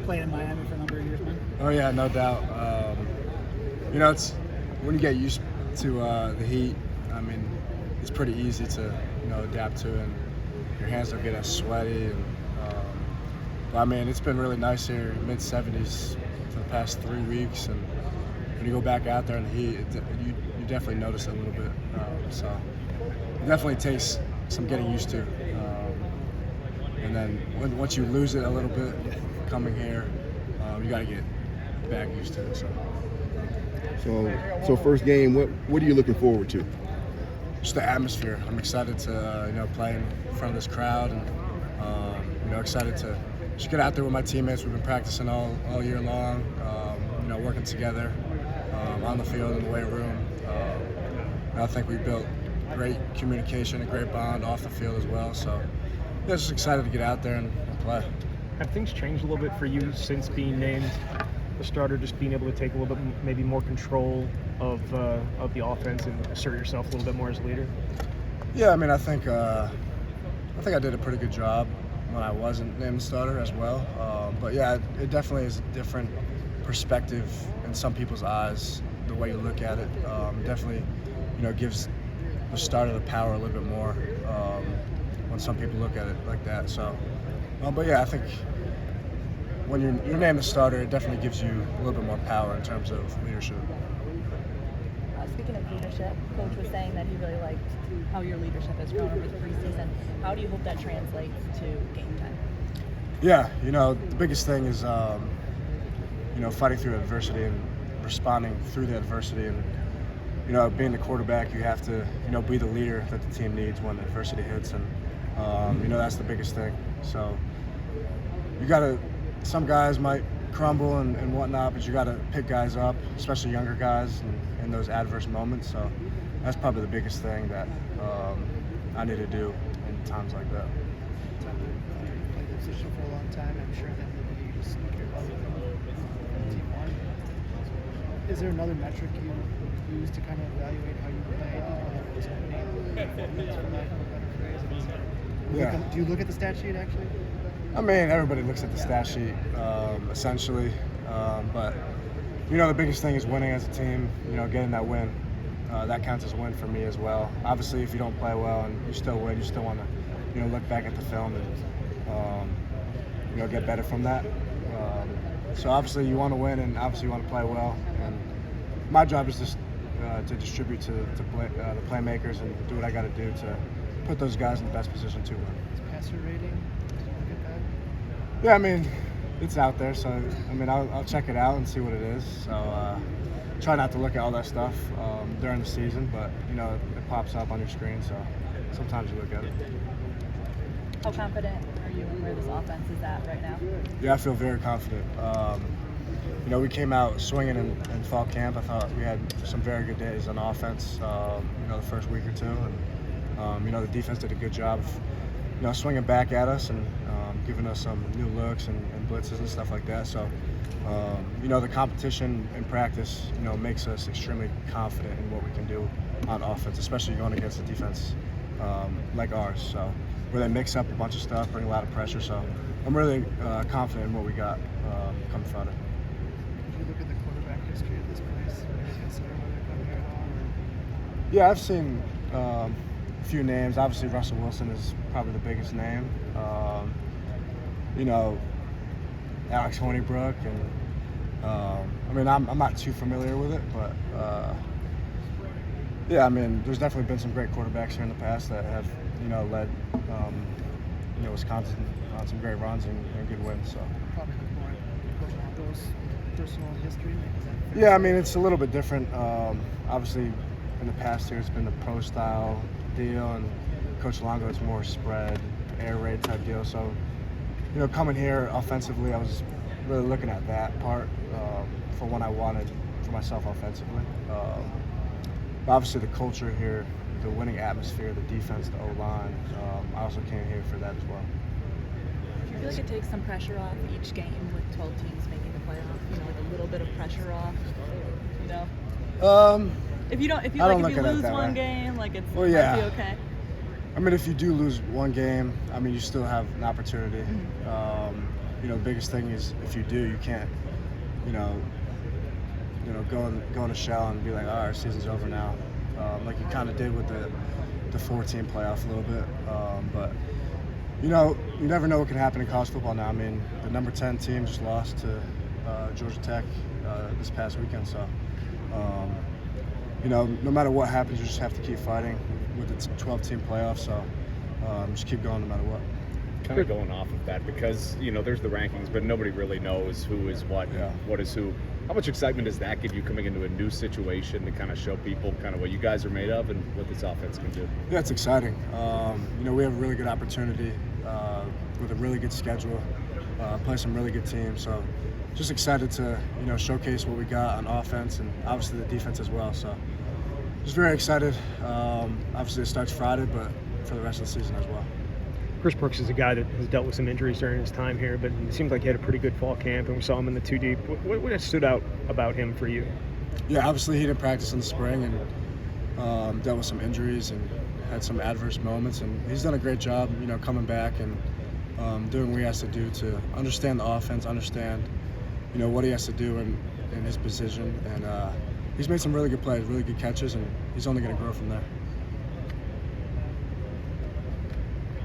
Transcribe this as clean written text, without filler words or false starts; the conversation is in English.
playing in Miami for a number of years, man. Oh yeah, no doubt. It's when you get used to the heat. I mean, it's pretty easy to adapt to, and your hands don't get as sweaty. And but I mean, it's been really nice here, mid 70s for the past 3 weeks, and when you go back out there in the heat, you definitely notice it a little bit. So it definitely takes some getting used to. And then once you lose it a little bit coming here, you got to get back used to it. So first game, what are you looking forward to? Just the atmosphere. I'm excited to play in front of this crowd, and excited to just get out there with my teammates. We've been practicing all year long, working together on the field in the weight room. I think we built great communication, a great bond off the field as well. So just excited to get out there and play. Have things changed a little bit for you since being named the starter, just being able to take a little bit maybe more control of the offense and assert yourself a little bit more as a leader? Yeah, I mean, I think I did a pretty good job when I wasn't named the starter as well. But yeah, it definitely is a different perspective in some people's eyes, the way you look at it. Definitely, gives the starter the power a little bit more when some people look at it like that. So, but yeah, I think when you're named the starter, it definitely gives you a little bit more power in terms of leadership. Speaking of leadership, Coach was saying that he really liked how your leadership has grown over the preseason. How do you hope that translates to game time? Yeah, the biggest thing is, fighting through adversity and responding through the adversity. And, being the quarterback, you have to, be the leader that the team needs when adversity hits. And, that's the biggest thing. So some guys might crumble and whatnot, but you got to pick guys up, especially younger guys, in those adverse moments. So that's probably the biggest thing that I need to do in times like that. Tyler, you've played the position for a long time. I'm sure that you just care about team one. Is there another metric you use to kind of evaluate how you played? Whether it's opening, for lack of a better phrase. Yeah. Do you look at the stat sheet actually? I mean, everybody looks at the stat sheet, essentially. But, the biggest thing is winning as a team, getting that win. That counts as a win for me as well. Obviously, if you don't play well and you still win, you still want to, look back at the film and, get better from that. So obviously you want to win, and obviously you want to play well. And my job is just to distribute to the playmakers and do what I got to do to put those guys in the best position to win. Passer rating? Yeah, I mean, it's out there, so I mean, I'll check it out and see what it is. So try not to look at all that stuff during the season, but it pops up on your screen, so sometimes you look at it. How confident are you in where this offense is at right now? Yeah, I feel very confident. We came out swinging in fall camp. I thought we had some very good days on offense. The first week or two, and the defense did a good job of swinging back at us and giving us some new looks and blitzes and stuff like that. So, the competition in practice, makes us extremely confident in what we can do on offense, especially going against a defense like ours. So, where they mix up a bunch of stuff, bring a lot of pressure. So, I'm really confident in what we got coming from it. Did you look at the quarterback history of this place? Consider whether they're coming here at all? Yeah, I've seen a few names. Obviously, Russell Wilson is probably the biggest name. Alex Honeybrook, and I mean, I'm not too familiar with it, but yeah, I mean, there's definitely been some great quarterbacks here in the past that have led Wisconsin on some great runs and good wins. So Probably more Coach Longo's personal history. yeah, I mean, it's a little bit different. Obviously, in the past year, it's been the pro style deal, and Coach Longo, it's more spread, air raid type deal. So, coming here offensively, I was really looking at that part for what I wanted for myself offensively. Obviously, the culture here, the winning atmosphere, the defense, the O-line, I also came here for that as well. Do you feel like it takes some pressure off each game with 12 teams making the playoff? Like a little bit of pressure off, If you lose one game, like it might be okay. I mean, if you do lose one game, I mean, you still have an opportunity. the biggest thing is if you do, you can't, go in a shell and be like, all right, our season's over now, like you kind of did with the 4-team playoff a little bit. But you never know what can happen in college football now. I mean, the number 10 team just lost to Georgia Tech this past weekend, so no matter what happens, you just have to keep fighting with the 12-team playoff. So just keep going no matter what. Kind of going off of that, because there's the rankings, but nobody really knows who is what, Yeah. what is who. How much excitement does that give you coming into a new situation to kind of show people kind of what you guys are made of and what this offense can do? Yeah, it's exciting. We have a really good opportunity with a really good schedule, play some really good teams. So just excited to showcase what we got on offense and obviously the defense as well. So just very excited. Obviously it starts Friday, but for the rest of the season as well. Chris Brooks is a guy that has dealt with some injuries during his time here, but it seems like he had a pretty good fall camp, and we saw him in the 2 deep. What has stood out about him for you? Yeah, obviously he didn't practice in the spring and dealt with some injuries and had some adverse moments, and he's done a great job, coming back and doing what he has to do to understand the offense, understand, what he has to do in his position, and he's made some really good plays, really good catches, and he's only going to grow from there.